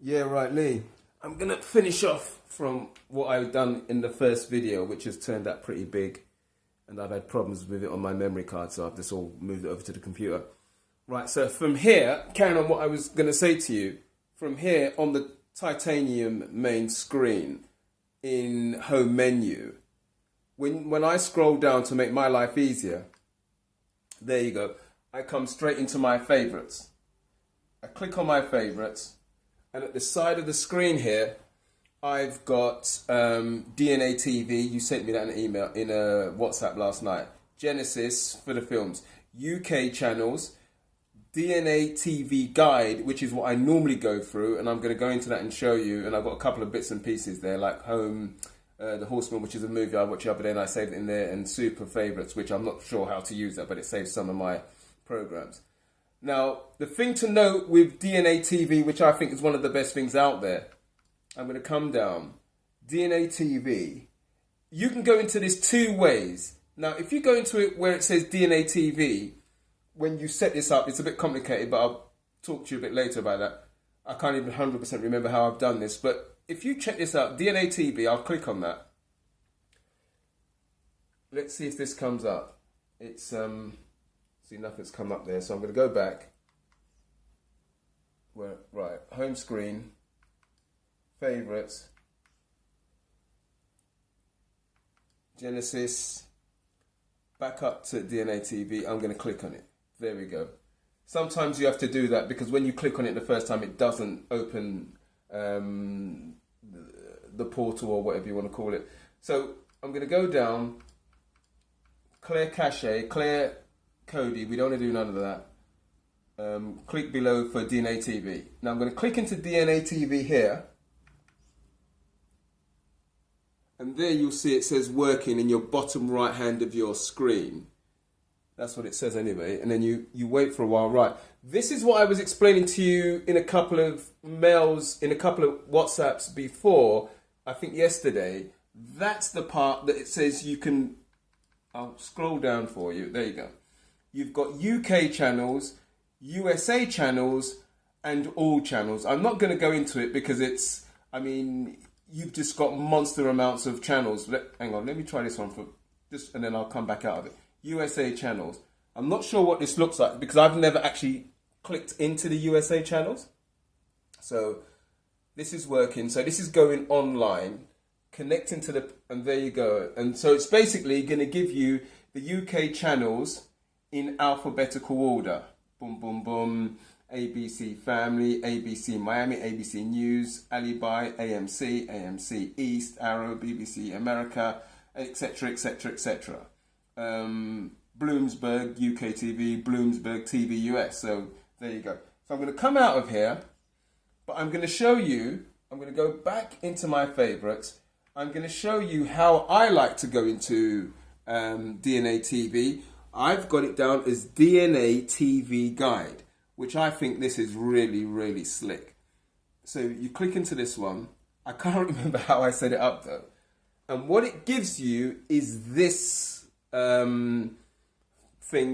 Yeah, right, Lee. I'm gonna finish off from what I've done in the first video, which has turned out pretty big, and I've had problems with it on my memory card, so I've just all moved it over to the computer. Right, so from here, carrying on what I was gonna say to you, from here on the titanium main screen in home menu, when I scroll down to make my life easier, there you go. I come straight into my favorites. I click on my favorites. And at the side of the screen here, I've got DNA TV. You sent me that in an email, in a WhatsApp last night. Genesis for the films. UK channels. DNA TV Guide, which is what I normally go through. And I'm going to go into that and show you. And I've got a couple of bits and pieces there, like Home, The Horseman, which is a movie I watched the other day and I saved it in there. And Super Favorites, which I'm not sure how to use that, but it saves some of my programs. Now, the thing to note with DNA TV, which I think is one of the best things out there, I'm going to come down. DNA TV, you can go into this two ways. Now, if you go into it where it says DNA TV, when you set this up, it's a bit complicated, but I'll talk to you a bit later about that. I can't even 100% remember how I've done this, but if you check this out, DNA TV, I'll click on that. Let's see if this comes up. It's, see, nothing's come up there, so I'm going to go back. Right, home screen, favorites, Genesis, back up to DNA TV. I'm going to click on it. There we go. Sometimes you have to do that because when you click on it the first time, it doesn't open the portal or whatever you want to call it. So I'm going to go down, clear cache, clear Kodi, we don't want to do none of that. Click below for DNA TV. Now I'm going to click into DNA TV here. And there you'll see it says working in your bottom right hand of your screen. That's what it says anyway. And then you wait for a while. Right. This is what I was explaining to you in a couple of mails, in a couple of WhatsApps before, I think yesterday. That's the part that it says you can... I'll scroll down for you. There you go. You've got UK channels, USA channels, and all channels. I'm not going to go into it because it's, I mean, you've just got monster amounts of channels. Hang on, let me try this one for just, and then I'll come back out of it. USA channels. I'm not sure what this looks like because I've never actually clicked into the USA channels. So this is working. So this is going online, connecting to the, and there you go. And so it's basically going to give you the UK channels in alphabetical order. Boom, boom, boom. ABC Family, ABC Miami, ABC News, Alibi, AMC, AMC East, Arrow, BBC America, etc., etc., etc. Bloomsburg, UK TV, Bloomsburg TV US. So there you go. So I'm going to come out of here, but I'm going to show you, I'm going to go back into my favorites. I'm going to show you how I like to go into DNA TV. I've got it down as DNA TV Guide, which I think this is really, really slick. So you click into this one. I can't remember how I set it up though. And what it gives you is this thing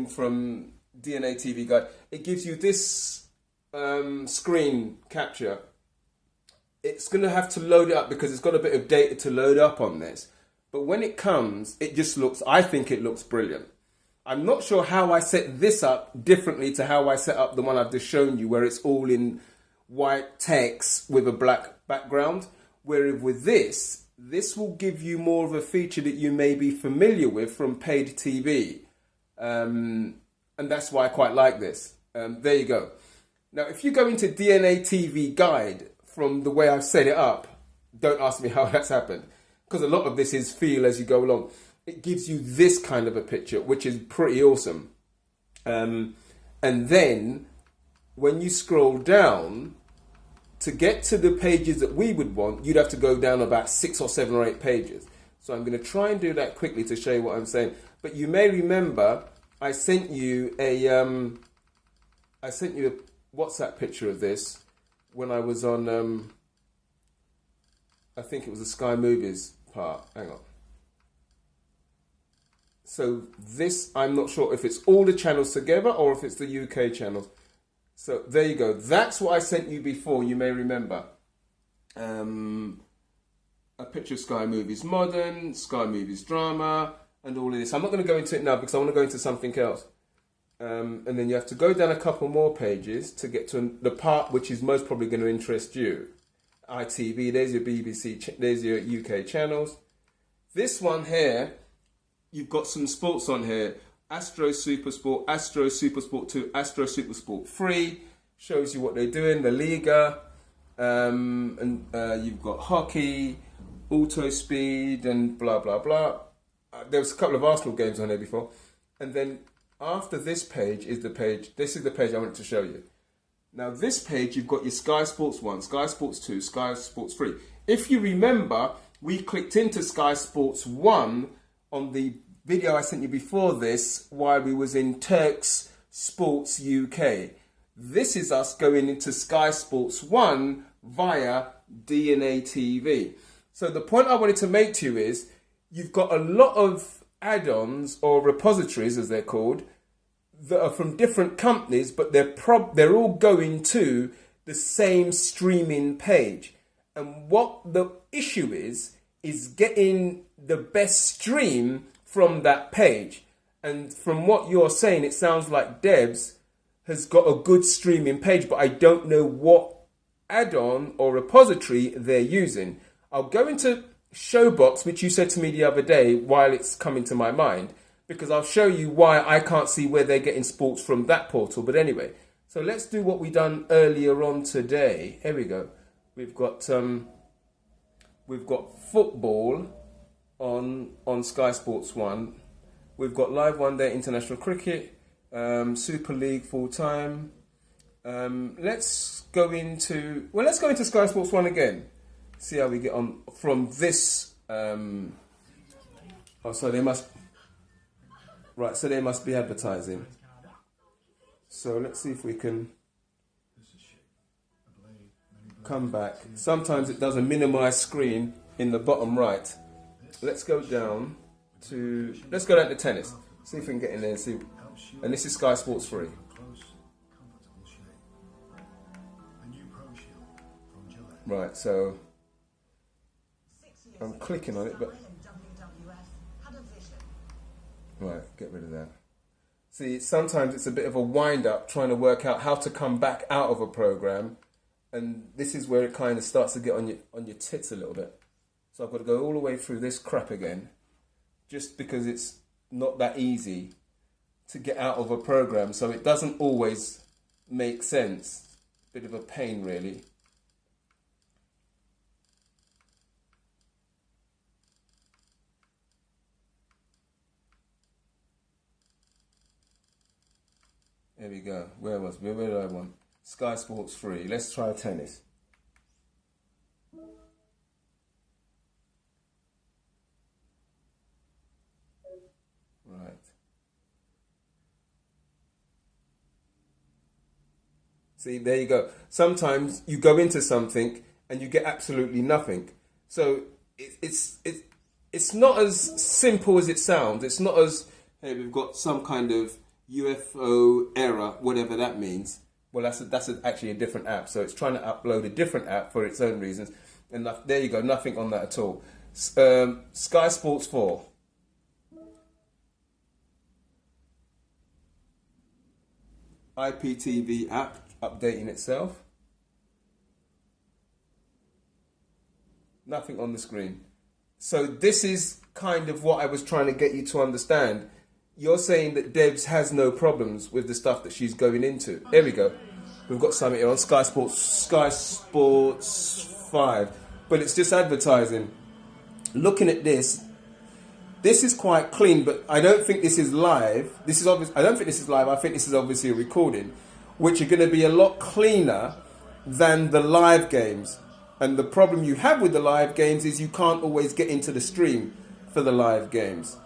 from DNA TV Guide. It gives you this screen capture. It's going to have to load it up because it's got a bit of data to load up on this. But when it comes, it just looks, I think it looks brilliant. I'm not sure how I set this up differently to how I set up the one I've just shown you, where it's all in white text with a black background. Whereas with this will give you more of a feature that you may be familiar with from paid TV. And that's why I quite like this. There you go. Now, if you go into DNA TV Guide from the way I've set it up, don't ask me how that's happened, because a lot of this is feel as you go along. It gives you this kind of a picture, which is pretty awesome. And then when you scroll down, to get to the pages that we would want, you'd have to go down about 6 or 7 or 8 pages. So I'm going to try and do that quickly to show you what I'm saying. But you may remember I sent you a WhatsApp picture of this when I was on, I think it was the Sky Movies part. Hang on. So this, I'm not sure if it's all the channels together or if it's the UK channels. So there you go. That's what I sent you before, you may remember. a picture of Sky Movies Modern, Sky Movies Drama, and all of this. I'm not going to go into it now because I want to go into something else. And then you have to go down a couple more pages to get to the part which is most probably going to interest you. ITV, there's your BBC, there's your UK channels. This one here, you've got some sports on here. Astro Supersport, Astro Supersport 2, Astro Supersport 3. Shows you what they're doing, the Liga. And you've got hockey, auto speed, and blah, blah, blah. There was a couple of Arsenal games on there before. And then after this page is the page, this is the page I wanted to show you. Now this page, you've got your Sky Sports 1, Sky Sports 2, Sky Sports 3. If you remember, we clicked into Sky Sports 1 on the video I sent you before this while we was in Turks Sports UK. This is us going into Sky Sports 1 via DNA TV. So the point I wanted to make to you is you've got a lot of add-ons or repositories, as they're called, that are from different companies, but they're all going to the same streaming page. And what the issue is getting the best stream from that page. And from what you're saying, it sounds like Debs has got a good streaming page, but I don't know what add-on or repository they're using. I'll go into Showbox, which you said to me the other day while it's coming to my mind, because I'll show you why I can't see where they're getting sports from that portal. But anyway, so let's do what we done earlier on today. Here we go. We've got football on Sky Sports 1. We've got live one day international cricket, Super League full time. Let's go into Sky Sports 1 again. See how we get on from this. So they must be advertising. So let's see if we can come back. Sometimes it does a minimize screen in the bottom right. Let's go down to tennis. See if we can get in there and see. And this is Sky Sports 3. Right, so I'm clicking on it, but right, get rid of that. See, sometimes it's a bit of a wind-up trying to work out how to come back out of a program, and this is where it kind of starts to get on your tits a little bit. So I've got to go all the way through this crap again, just because it's not that easy to get out of a program, so it doesn't always make sense. Bit of a pain, really. There we go. Where did I want? Sky Sports 3. Let's try tennis. Right. See, there you go. Sometimes you go into something and you get absolutely nothing. So it's not as simple as it sounds. It's not as, hey, we've got some kind of UFO error, whatever that means. Well, that's actually a different app. So it's trying to upload a different app for its own reasons. And there you go, nothing on that at all. Sky Sports 4. IPTV app updating itself. Nothing on the screen. So this is kind of what I was trying to get you to understand. You're saying that Debs has no problems with the stuff that she's going into. There we go. We've got something here on Sky Sports 5. But it's just advertising. Looking at this is quite clean, but I don't think this is live. I don't think this is live. I think this is obviously a recording, which are going to be a lot cleaner than the live games. And the problem you have with the live games is you can't always get into the stream for the live games.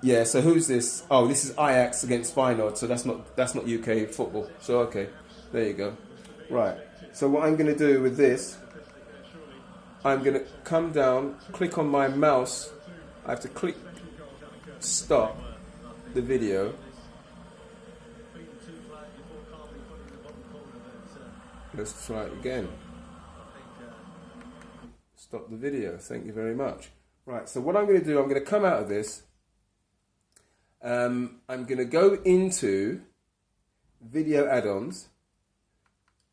Yeah, so who's this? Oh, this is Ajax against Feyenoord, so that's not UK football. So okay, there you go. Right. So what I'm going to do with this, I'm going to come down, click on my mouse. I have to click stop the video. Let's try it again. stop the video. Thank you very much. Right, so what I'm going to do, I'm going to come out of this. I'm going to go into video add-ons.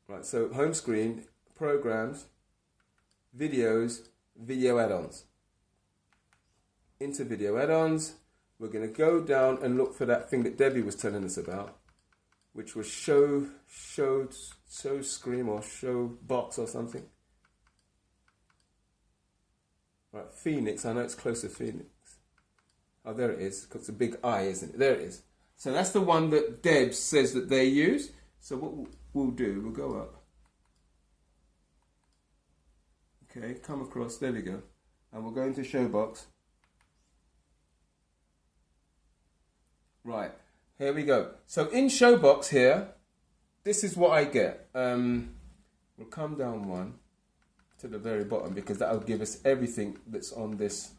Right, so home screen, programs, videos, video add-ons. Into video add-ons, we're going to go down and look for that thing that Debbie was telling us about, which was show screen or show box or something. Right, Phoenix, I know it's close to Phoenix. Oh, there it is, because it's a big I, isn't it? There it is. So that's the one that Deb says that they use. So what we'll do, we'll go up. Okay, come across, there we go. And we'll go into Showbox. Right, here we go. So in Showbox here, this is what I get. We'll come down one to the very bottom because that'll give us everything that's on this.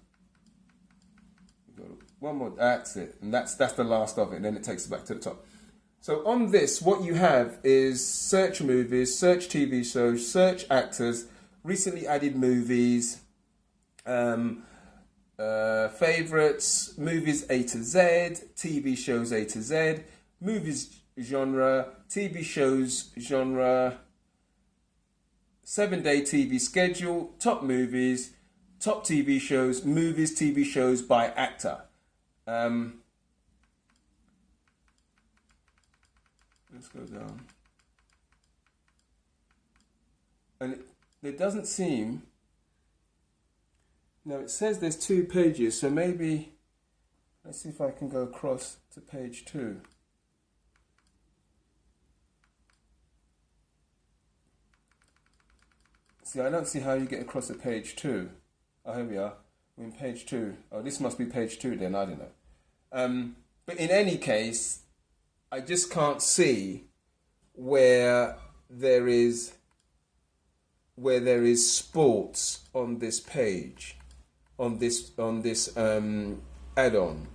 One more, that's it. And that's the last of it, and then it takes us back to the top. So on this, what you have is search movies, search TV shows, search actors, recently added movies, favorites, movies A to Z, TV shows A to Z, movies genre, TV shows genre, 7-day TV schedule, top movies, top TV shows, movies, TV shows by actor. Let's go down. And it doesn't seem... No, it says there's 2 pages, so maybe... Let's see if I can go across to page 2. See, I don't see how you get across to page 2. Oh, here we are. We're in page 2. Oh, this must be page 2 then, I don't know. But in any case, I just can't see where there is sports on this page, on this add-on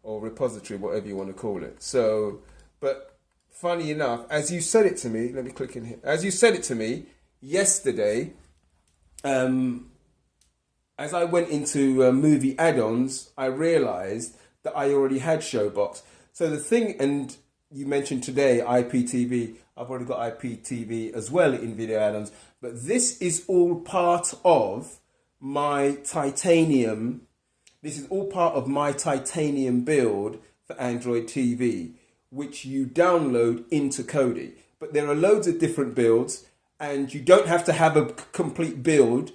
or repository, whatever you want to call it. So, but funny enough, as you said it to me, let me click in here. As you said it to me yesterday, as I went into movie add-ons, I realised that I already had Showbox. So the thing, and you mentioned today IPTV, I've already got IPTV as well in video add-ons, but this is all part of my titanium. This is all part of my titanium build for Android TV, which you download into Kodi. But there are loads of different builds, and you don't have to have a complete build.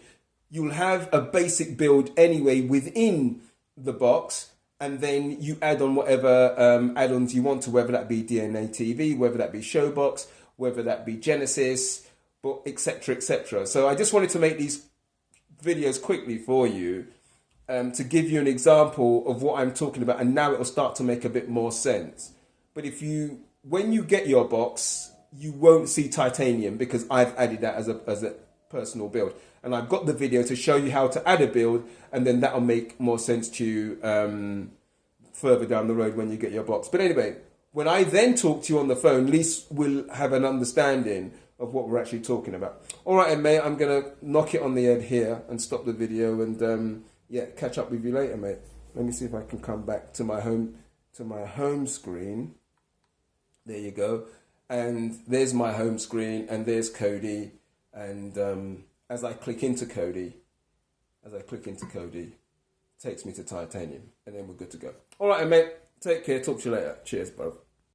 You'll have a basic build anyway within the box, and then you add on whatever add-ons you want to, whether that be DNA TV, whether that be Showbox, whether that be Genesis, etc., etc. So I just wanted to make these videos quickly for you to give you an example of what I'm talking about, and now it'll start to make a bit more sense. But when you get your box, you won't see titanium because I've added that as a personal build. And I've got the video to show you how to add a build, and then that'll make more sense to you further down the road when you get your box. But anyway, when I then talk to you on the phone, at least we'll have an understanding of what we're actually talking about. All right, mate, I'm going to knock it on the head here and stop the video and catch up with you later, mate. Let me see if I can come back to my home screen. There you go. And there's my home screen, and there's Kodi. And as I click into Kodi, it takes me to titanium, and then we're good to go. All right, mate. Take care. Talk to you later. Cheers, bro.